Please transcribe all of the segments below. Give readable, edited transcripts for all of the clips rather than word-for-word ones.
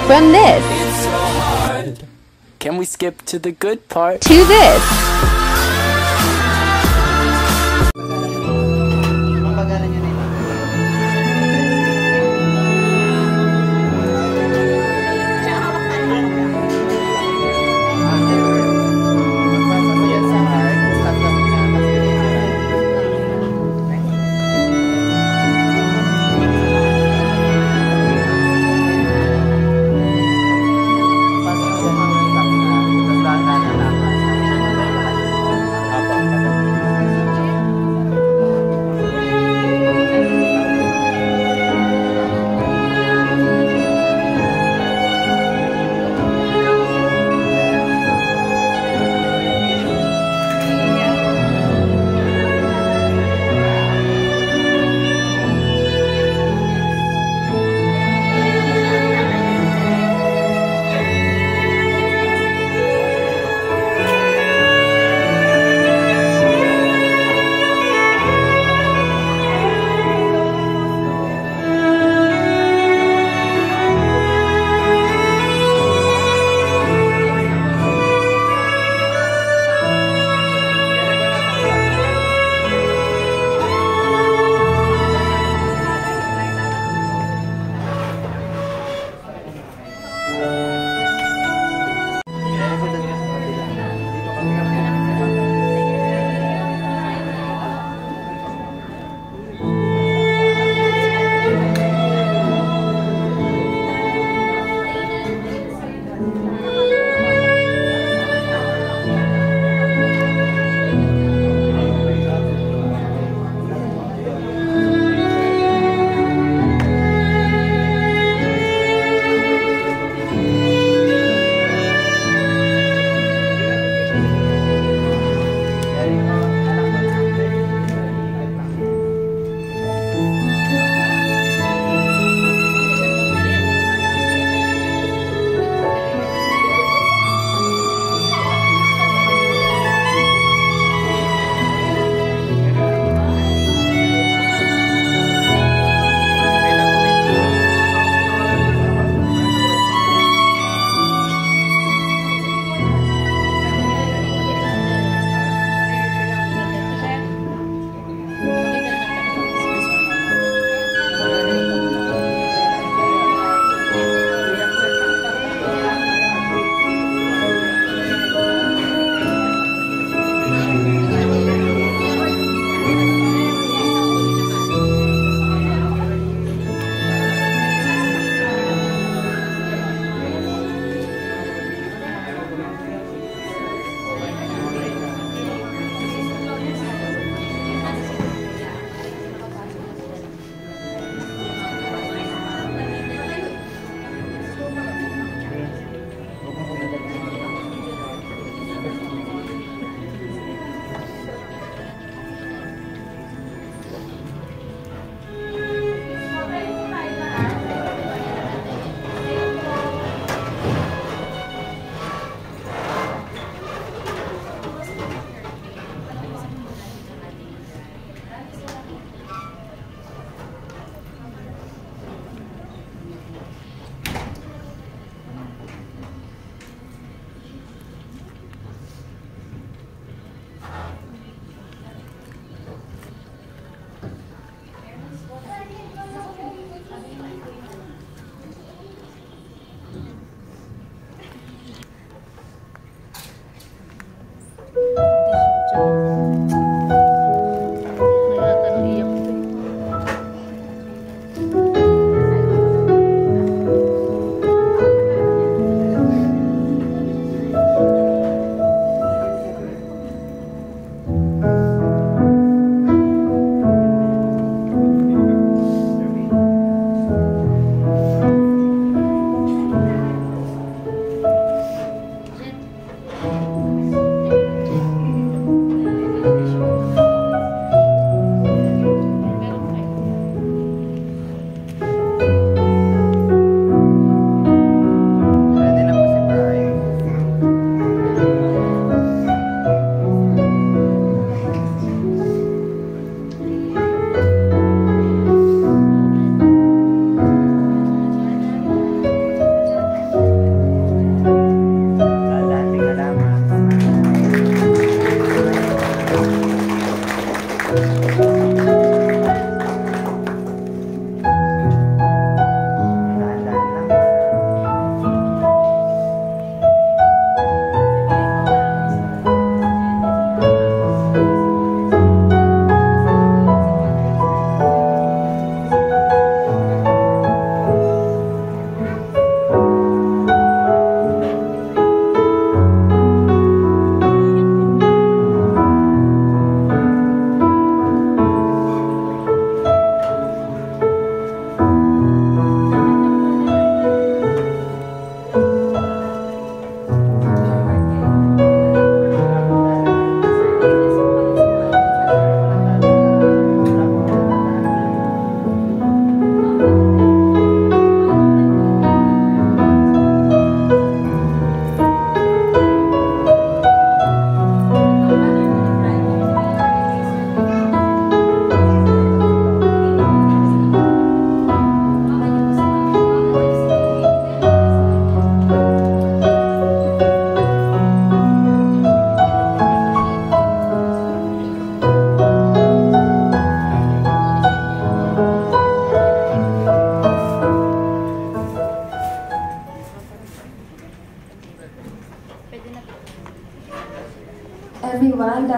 From this Can we skip to the good part? to this.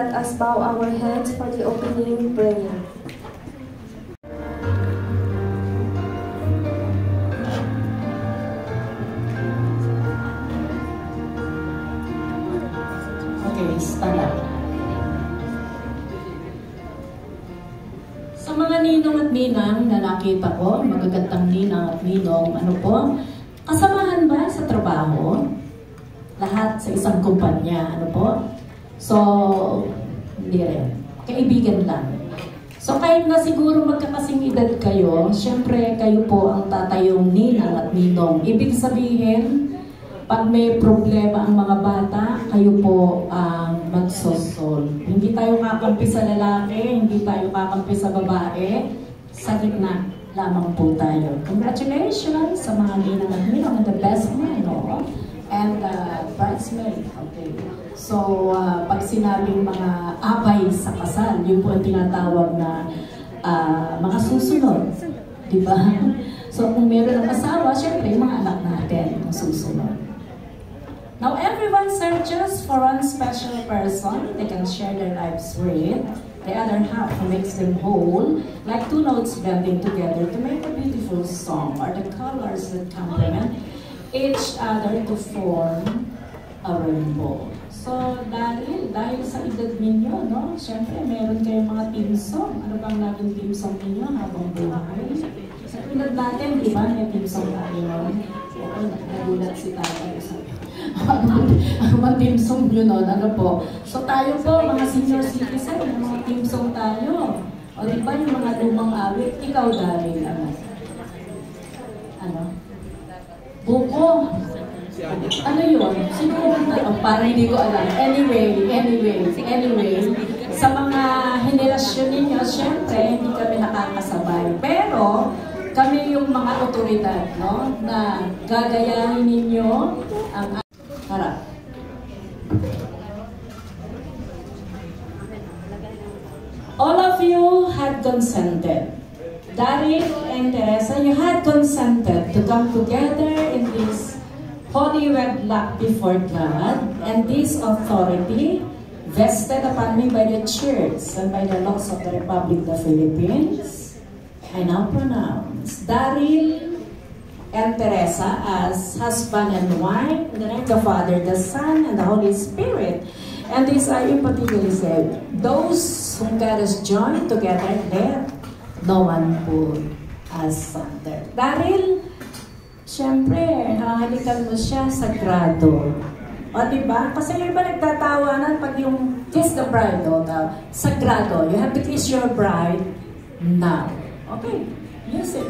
let us bow our heads for the opening prayer. Okay, stand up. Sa mga ninong at ninang na nakita ko, magagandang ninang at ninong, ano po, kasamahan ba sa trabaho? Lahat sa isang kumpanya, ano po? So, hindi rin. Kaibigan lang. So, kahit na siguro magkakasing edad kayo, syempre kayo po ang tatayong ninang at ninong. Ibig sabihin, pag may problema ang mga bata, kayo po ang magsosol. Hindi tayo kakampi sa lalaki, hindi tayo kakampi sa babae, sa gitna lamang po tayo. Congratulations sa mga ninang at ninong and the best man, no? And bridesmaid. Okay. So, pag sinabing mga abay sa kasal, yun po ang tinatawag na mga susunod. Diba? So, kung meron ng asawa, syempre, yung mga anak natin ang susunod. Now, everyone searches for one special person they can share their lives with. The other half makes them whole, like two notes blending together to make a beautiful song, or the colors that complement each other to form a rainbow. So, dahil sa edad ninyo, no? Siyempre, meron kayong mga team song. Ano bang naging team song ninyo habang buhay? Sa edad natin, di ba? May team song tayo, no? Oo, nagulat si tatay. Ano bang team song nyo, no? Ano po? So, tayo po, mga senior citizen, mga team song tayo. O, di ba yung mga lumang awit? Ikaw, dahil, ano? Buko. Ano yun? Sino kumanta? Oh, parang hindi ko alam. Anyway, sa mga henerasyon ninyo, syempre, hindi kami nakakasabay. Pero, kami yung mga otoridad, no? Na gagayahin ninyo ang harap. All of you had consented. Daryl and Teresa, you had consented to come together in this holy wedlock before God, and this authority vested upon me by the church and by the laws of the Republic of the Philippines, I now pronounce Daryl and Teresa as husband and wife, in the name of the Father, the Son, and the Holy Spirit. And this I particularly say, those whom God has joined together, let no one put asunder. Daryl, siyempre, hahalikan mo siya sagrado. O, diba? Kasi yung iba nagtatawanan pag yung kiss the bride, o, sagrado. You have to kiss your bride now. Okay, music.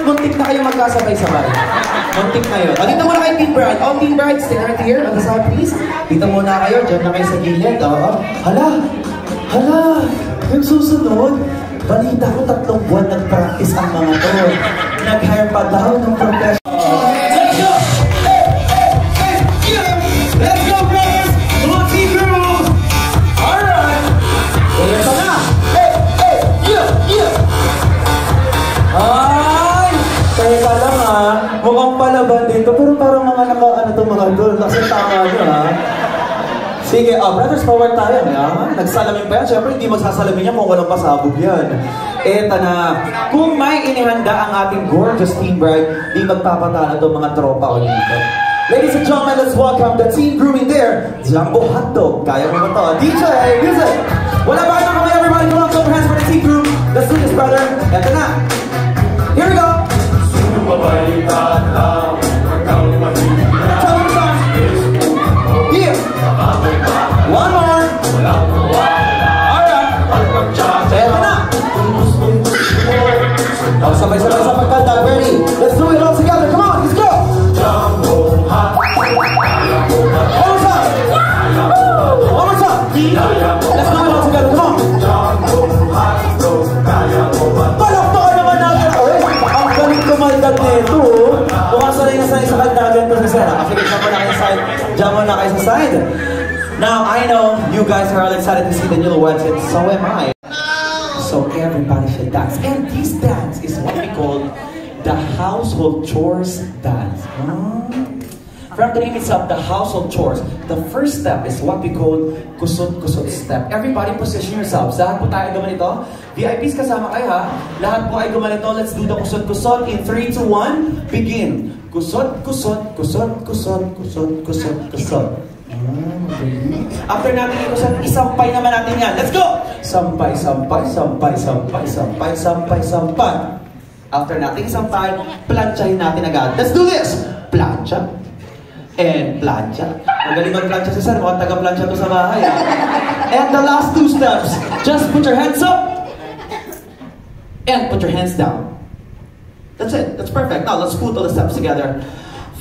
Muntik na kayo magkasabay-sabay. Muntik na yun. O, dito muna kayo, Team Bride. All Team Bride, stay right here on the side, please. Dito muna kayo. Diyan na kayo sa gilid. Oo. Hala! Yung susunod, balita ko 3 buwan nag-practice ang mga to. Nag-hire pa daw ng professional. Let's go! Hey! Let's go, girls! Mga team girls! Alright! Ito na! Hey! doon. Kasi tama nyo, ha? Sige, brothers, forward tayo. Nagsalamin pa yan. Siyempre, hindi magsasalamin yan kung walang pasabog yan. Eto na. Kung may inihanda ang ating gorgeous team bride, di magpapatalo itong mga tropa ko dito. Ladies and gentlemen, let's welcome the team grooming there, Jumbo Hotdog. Kaya mo ba ito? DJ, music! Wala ba kayo kamay, everybody? Come on, clap your hands for the team groom. Let's do this, brother. Eto na. Here we go. Here. One more. Alright. Eto na. Sabay-sabay sa pagkanta. Ready? Let's do it all together. Come on, let's go. One more time. Let's do it all together. Come on. Palakpakan naman natin. Ang galing kumaldag nito. Kung sanay na sa kandagan to sa sera. Sige, jump mo na kayo sa side. Jump mo na kayo sa side. Now, I know you guys are all excited to see the newlyweds, and so am I. So everybody should dance. And this dance is what we call the household chores dance. From the name itself, the household chores, the first step is what we call kusot-kusot step. Everybody position yourselves. Lahat po tayo gumanito. VIPs kasama kayo, ha? Lahat po ay gumanito. Let's do the kusot-kusot in 3, 2, 1. Begin. Kusot-kusot, kusot-kusot, kusot-kusot, kusot. After natin ikusot, isampay naman natin yan. Let's go! Sampay, sampay, sampay, sampay, sampay, sampay, sampay. After natin isampay, planchahin natin agad. Let's do this! Plancha. And plancha. Magaling mag-plancha si Sir. Mukhang taga-plancha to sa bahay. And the last two steps. Just put your hands up. And put your hands down. That's it. That's perfect. Now, let's put all the steps together.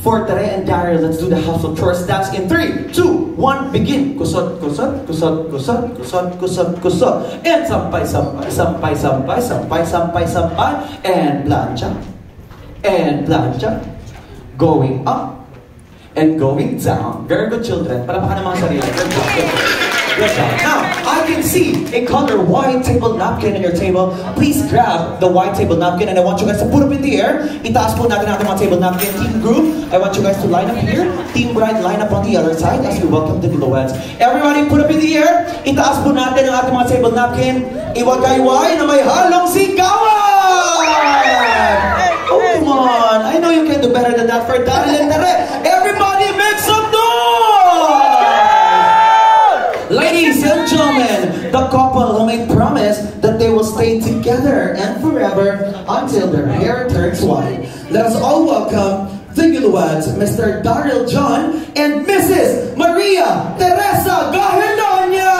For Tere and Daryl, let's do the household chores dance in 3, 2, 1, begin. Kusot, kusot, kusot, kusot, kusot, kusot, kusot. And sampay, sampay, sampay, sampay, sampay, sampay, sampay. And plancha. And plancha. Going up. And going down. Very good, children. Palapakan ng mga sarili. Good job. Good job. Good job. Now, I can see a color white table napkin on your table. Please grab the white table napkin and I want you guys to put up in the air. Itaas po natin natin mga table napkin. Team group, I want you guys to line up here. Team bride, line up on the other side as we welcome the newlyweds. Everybody put up in the air. Itaas po natin ang ating mga table napkin. Iwagayway na may halong sigawan! Oh, come on. I know you can do better than that for Daryl and Tere. Everybody make some noise! Ladies and gentlemen, the couple who made promise that they will stay together and forever until their hair turns white. Let us all welcome the newlyweds, Mr. Daryl John and Mrs. Maria Teresa Gahelonia!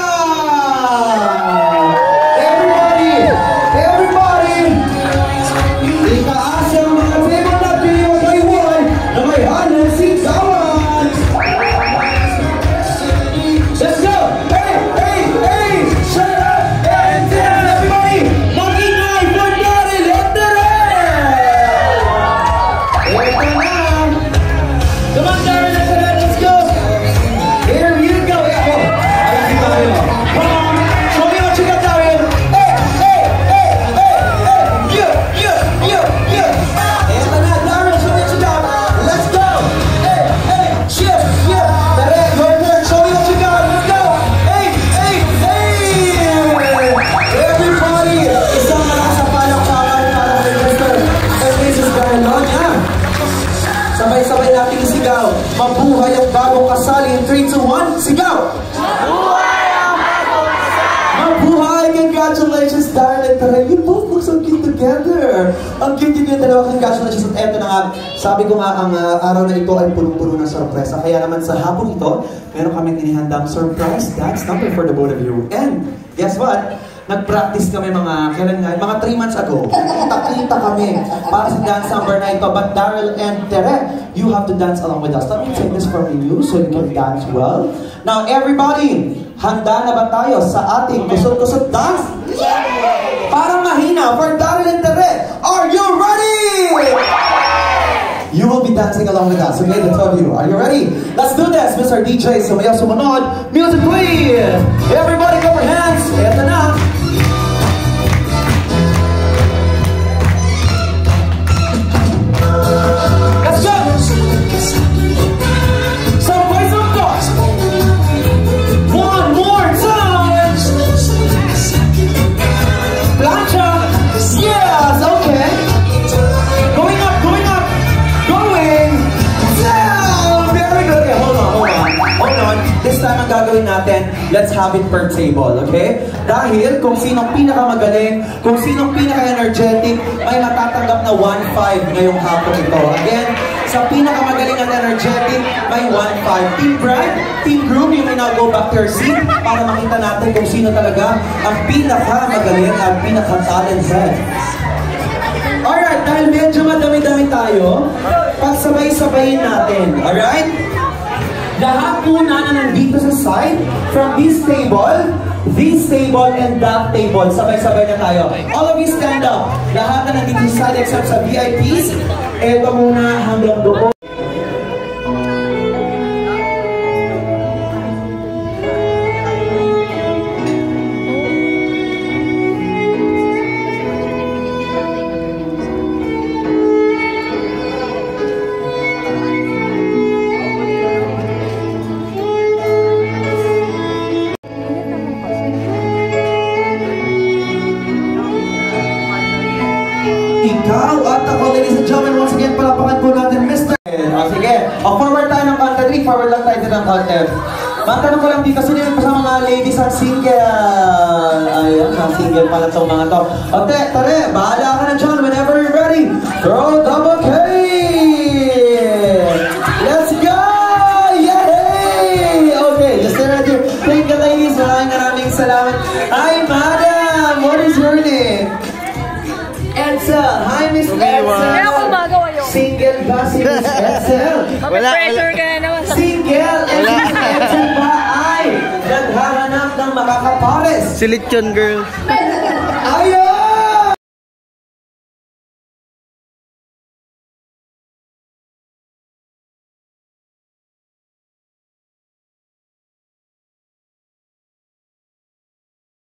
Sabay-sabay natin isigaw. Mabuhay ang bagong kasal in 3, 2, 1. Sigaw! Mabuhay ang bagong kasal! Mabuhay! Congratulations, Daryl and Tere. You both look so cute together. Ang cute yung dalawa. Congratulations. At eto na nga, sabi ko nga, ang araw na ito ay punong-puno ng sorpresa. Kaya naman sa hapon ito, meron kaming inihandang surprise dance number for the both of you. And guess what? Nag-practice kami kailan nga, mga 3 months ago. Kita-kita kami para sa dance number na ito. But Daryl and Tere, you have to dance along with us. Let me take this from you so you can dance well. Now everybody, handa na ba tayo sa ating kusot-kusot dance? Parang mahina for Daryl and Tere. Are you ready? You will be dancing along with us. Okay, the two of you. Are you ready? Let's do this, Mr. DJ. Sumayaw sumunod. Music please! Everybody clap your hands. Eto na. Let's go! have it per table, okay? Dahil kung sinong pinakamagaling, kung sinong pinaka-energetic, may matatanggap na 1.5 ngayong hapon ito. Again, sa pinakamagaling at energetic, may 1.5. Team Bride, Team Groom, you may now go back to your seat para makita natin kung sino talaga ang pinakamagaling at pinaka-talented. Alright, dahil medyo madami-dami tayo, pagsabay-sabayin natin, alright? Lahat po na nandito sa side, from this table, and that table, sabay-sabay na tayo. All of you stand up. Lahat na nandito sa side except sa VIPs, eto muna hanggang doon. Ikaw at ako, ladies and gentlemen, once again, palapakan po natin, Mr. Sige, forward tayo ng count 3, forward lang tayo ng count F. Matanong ko lang dito, sino yung sa mga ladies at single? Ayan, single pala itong mga to. Ote, tare, bahala ka na dyan whenever you're ready. Throw double K! Let's go! Yay! Okay, just right here. Thank you, ladies. Maraming salamat. Hi, madam! What is your name? Edsel. Hi, Miss Edsel. Kaya ako magawa yun. Single ba si Miss Edsel? Pressure ka na naman. Single. And Miss Edsel ba ay naghahanap ng makakapares? Si Lechon Girl.